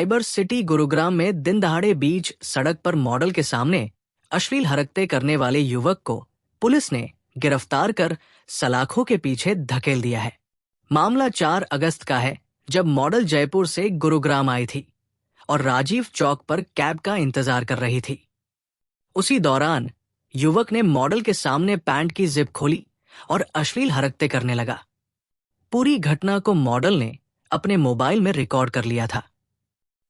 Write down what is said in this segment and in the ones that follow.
Cyber city Gurugram में दिन दहाड़े बीच सड़क पर मॉडल के सामने अश्लील हरकतें करने वाले युवक को पुलिस ने गिरफ्तार कर सलाखों के पीछे धकेल दिया है। मामला 4 अगस्त का है, जब मॉडल जयपुर से गुरुग्राम आई थी और राजीव चौक पर कैब का इंतजार कर रही थी। उसी दौरान युवक ने मॉडल के सामने पैंट की जिप खोली और अश्लील हरकतें करने लगा। पूरी घटना को मॉडल ने अपने मोबाइल में रिकॉर्ड कर लिया था।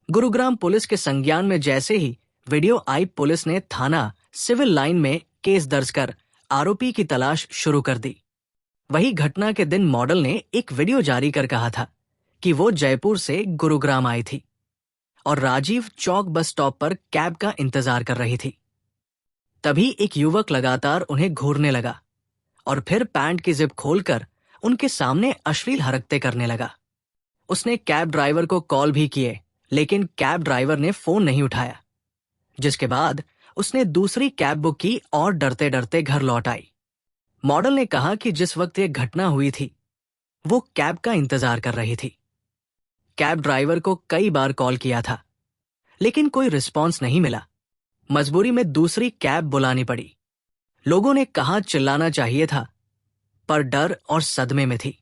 गुरुग्राम पुलिस के संज्ञान में जैसे ही वीडियो आई, पुलिस ने थाना सिविल लाइन में केस दर्ज कर आरोपी की तलाश शुरू कर दी। वही घटना के दिन मॉडल ने एक वीडियो जारी कर कहा था कि वो जयपुर से गुरुग्राम आई थी और राजीव चौक बस स्टॉप पर कैब का इंतजार कर रही थी। तभी एक युवक लगातार उन्हें घूरने लगा और फिर पैंट की जिप खोलकर उनके सामने अश्लील हरकतें करने लगा। उसने कैब ड्राइवर को कॉल भी किए, लेकिन कैब ड्राइवर ने फोन नहीं उठाया, जिसके बाद उसने दूसरी कैब बुक की और डरते डरते घर लौट आई। मॉडल ने कहा कि जिस वक्त यह घटना हुई थी वो कैब का इंतजार कर रही थी। कैब ड्राइवर को कई बार कॉल किया था, लेकिन कोई रिस्पॉन्स नहीं मिला। मजबूरी में दूसरी कैब बुलानी पड़ी। लोगों ने कहा चिल्लाना चाहिए था, पर डर और सदमे में थी।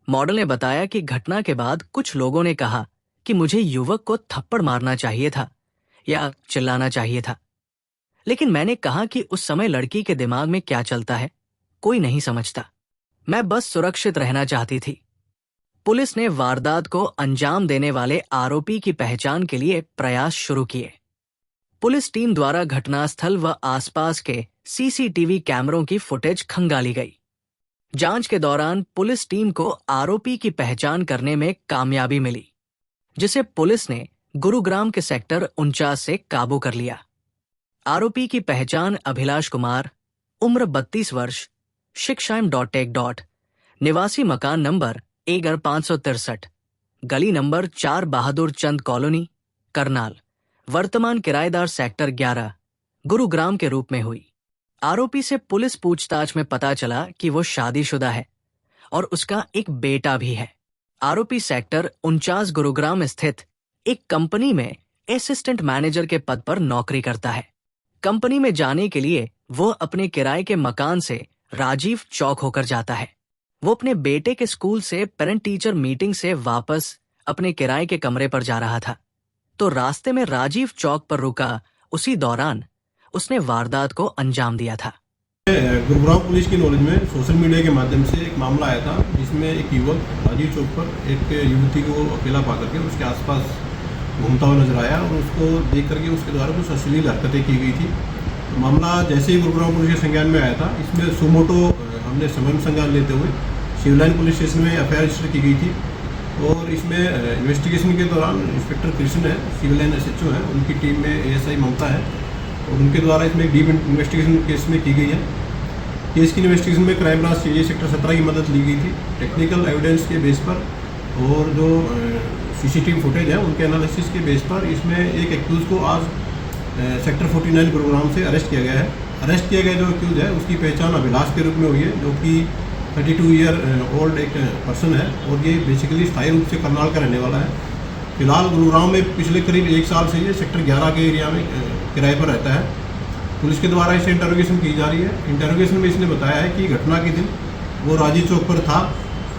मॉडल ने बताया कि घटना के बाद कुछ लोगों ने कहा कि मुझे युवक को थप्पड़ मारना चाहिए था या चिल्लाना चाहिए था, लेकिन मैंने कहा कि उस समय लड़की के दिमाग में क्या चलता है कोई नहीं समझता। मैं बस सुरक्षित रहना चाहती थी। पुलिस ने वारदात को अंजाम देने वाले आरोपी की पहचान के लिए प्रयास शुरू किए। पुलिस टीम द्वारा घटनास्थल व आसपास के सीसीटीवी कैमरों की फुटेज खंगाली गई। जांच के दौरान पुलिस टीम को आरोपी की पहचान करने में कामयाबी मिली, जिसे पुलिस ने गुरुग्राम के सेक्टर 49 से काबू कर लिया। आरोपी की पहचान अभिलाष कुमार, उम्र 32 वर्ष, शिक्षाइम.टेक. निवासी मकान नंबर A563, गली नंबर 4 बहादुर चंद कॉलोनी, करनाल, वर्तमान किराएदार सेक्टर 11, गुरुग्राम के रूप में हुई। आरोपी से पुलिस पूछताछ में पता चला कि वो शादीशुदा है और उसका एक बेटा भी है। आरोपी सेक्टर 49 गुरुग्राम स्थित एक कंपनी में असिस्टेंट मैनेजर के पद पर नौकरी करता है। कंपनी में जाने के लिए वो अपने किराए के मकान से राजीव चौक होकर जाता है। वो अपने बेटे के स्कूल से पेरेंट टीचर मीटिंग से वापस अपने किराए के कमरे पर जा रहा था, तो रास्ते में राजीव चौक पर रुका। उसी दौरान उसने वारदात को अंजाम दिया था। गुरुग्राम पुलिस की नॉलेज में सोशल मीडिया के माध्यम से एक मामला आया था, जिसमें एक युवक राजीव चौक पर एक युवती को अकेला पा करके उसके आसपास घूमता हुआ नजर आया और उसको देख करके उसके द्वारा कुछ अश्लील हरकतें की गई थी। मामला जैसे ही गुरुग्राम पुलिस के संज्ञान में आया था, इसमें सुमोटो हमने समय संज्ञान लेते हुए सिविल लाइन पुलिस स्टेशन में एफआईआर रजिस्टर की गई थी और इसमें इन्वेस्टिगेशन के दौरान इंस्पेक्टर कृष्ण है, सिविल लाइन एसएचओ है, उनकी टीम में एएसआई ममता है और उनके द्वारा इसमें एक डीप इन्वेस्टिगेशन केस में की गई है। केस की इन्वेस्टिगेशन में क्राइम ब्रांच सीआईए सेक्टर 17 की मदद ली गई थी टेक्निकल एविडेंस के बेस पर और जो सीसीटीवी फुटेज है उनके एनालिसिस के बेस पर इसमें एक एक्यूज को आज सेक्टर 49 गुरुग्राम से अरेस्ट किया गया है। अरेस्ट किया गया जो एक्यूज है उसकी पहचान अभिलाष के रूप में हुई है, जो कि 32 ईयर ओल्ड एक पर्सन है और ये बेसिकली स्थायी रूप से करनाल का रहने वाला है। फिलहाल गुरुग्राम में पिछले करीब 1 साल से ये सेक्टर 11 के एरिया में किराए पर रहता है। पुलिस के द्वारा इसे इंटरोगेशन की जा रही है। इंटरोगेशन में इसने बताया है कि घटना के दिन वो राजीव चौक पर था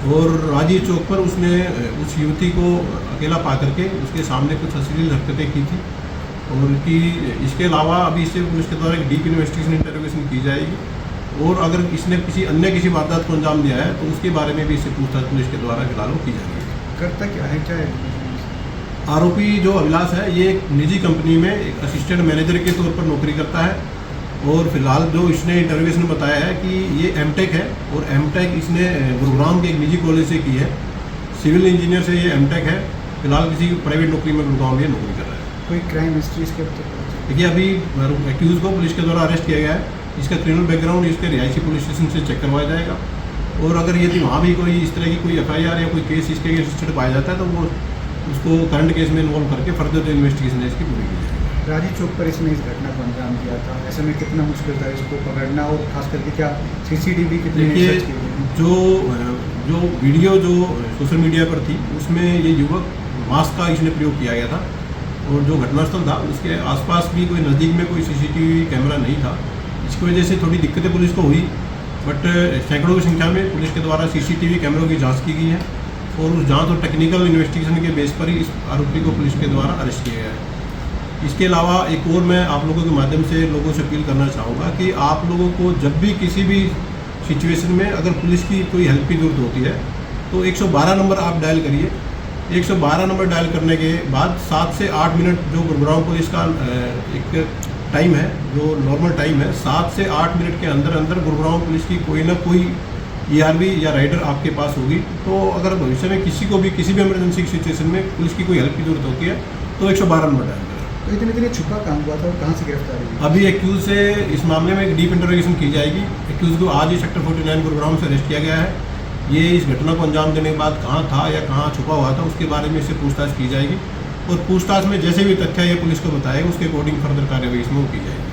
और राजीव चौक पर उसने उस युवती को अकेला पा करके उसके सामने कुछ अश्लील हरकतें की थी और उनकी इसके अलावा अभी इसे पुलिस के द्वारा एक डीप इन्वेस्टिगेशन इंटरोगेशन की जाएगी और अगर इसने किसी वारदात को अंजाम दिया है तो उसके बारे में भी इससे पूछताछ पुलिस के द्वारा फिलहाल की जा रही है। करता क्या है आरोपी जो अभिलाष है ये एक निजी कंपनी में एक असिस्टेंट मैनेजर के तौर पर नौकरी करता है और फिलहाल जो इसने इंटरव्यूशन में बताया है कि ये एमटेक है और एमटेक इसने गुरुग्राम के एक निजी कॉलेज से की है। सिविल इंजीनियर से ये एमटेक है। फिलहाल किसी प्राइवेट नौकरी में गुरुग्राम में नौकरी कर रहा है। कोई क्राइम हिस्ट्री इसके देखिए, अभी एक्यूज को पुलिस के द्वारा अरेस्ट किया गया है। इसका क्रिमिनल बैकग्राउंड इसके रिहायशी पुलिस स्टेशन से चेक करवाया जाएगा और अगर यदि वहाँ भी कोई इस तरह की कोई एफआईआर या कोई केस इसके रजिस्टर्ड पाया जाता है तो वो उसको करंट केस में इन्वॉल्व करके फर्दर जो इन्वेस्टिगेशन है इसकी पूरी की जाएगी। राजीव चौक पर इसने इस घटना को अंजाम दिया था, ऐसे में कितना मुश्किल था इसको पकड़ना और खास करके क्या सीसीटीवी कितने जो वीडियो जो सोशल मीडिया पर थी उसमें ये युवक मास्क का इसने प्रयोग किया गया था। और जो घटनास्थल था उसके आसपास भी कोई नज़दीक में कोई सीसीटीवी कैमरा नहीं था। इसकी वजह से थोड़ी दिक्कतें पुलिस को हुई, बट सैकड़ों की संख्या में पुलिस के द्वारा सीसीटीवी कैमरों की जांच की गई है और उस जांच और टेक्निकल इन्वेस्टिगेशन के बेस पर ही इस आरोपी को पुलिस के द्वारा अरेस्ट किया गया है। इसके अलावा एक और मैं आप लोगों के माध्यम से लोगों से अपील करना चाहूँगा कि आप लोगों को जब भी किसी भी सिचुएशन में अगर पुलिस की कोई हेल्प की जरूरत होती है तो 112 नंबर आप डायल करिए। 112 नंबर डायल करने के बाद 7 से 8 मिनट जो गुरुग्राम पुलिस का एक टाइम है, जो नॉर्मल टाइम है, 7 से 8 मिनट के अंदर अंदर गुरुग्राम पुलिस की कोई ना कोई ERV या राइडर आपके पास होगी। तो अगर भविष्य में किसी को भी किसी भी इमरजेंसी की सिचुएशन में पुलिस की कोई हेल्प की जरूरत होती है तो 112 नंबर डायल करें। तो इतने छुपा काम हुआ था और कहाँ से गिरफ्तारी हुई? अभी एक्यूज से इस मामले में एक डीप इंटरोगेशन की जाएगी। एक्यूज को आज ही सेक्टर 49 गुरुग्राम से अरेस्ट किया गया है। ये इस घटना को अंजाम देने के बाद कहाँ था या कहाँ छुपा हुआ था उसके बारे में इससे पूछताछ की जाएगी और पूछताछ में जैसे भी तथ्य ये पुलिस को बताएगा उसके अकॉर्डिंग फर्दर कार्रवाई इसमें की जाएगी।